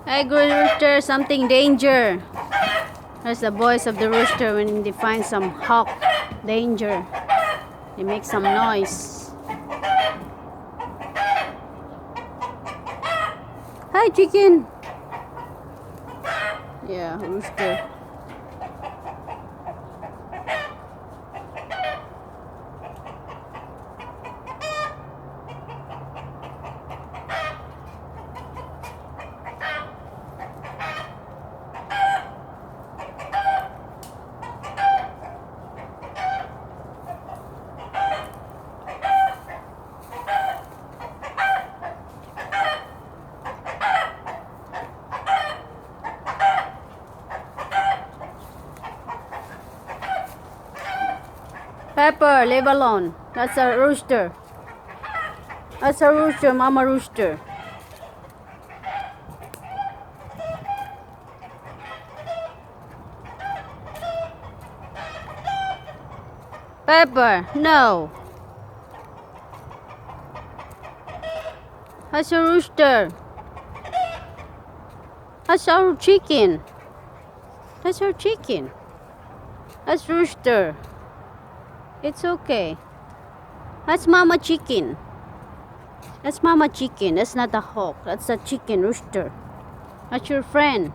Hey, good rooster, something danger. That's the voice of the rooster when they find some hawk danger. They make some noise. Hi, chicken. Yeah, rooster. Pepper, leave alone. That's a rooster. That's a rooster, mama rooster. Pepper, no. That's a rooster. That's our chicken. That's our chicken. That's rooster. It's okay. That's mama chicken. That's mama chicken. That's not a hawk. That's a chicken rooster. That's your friend.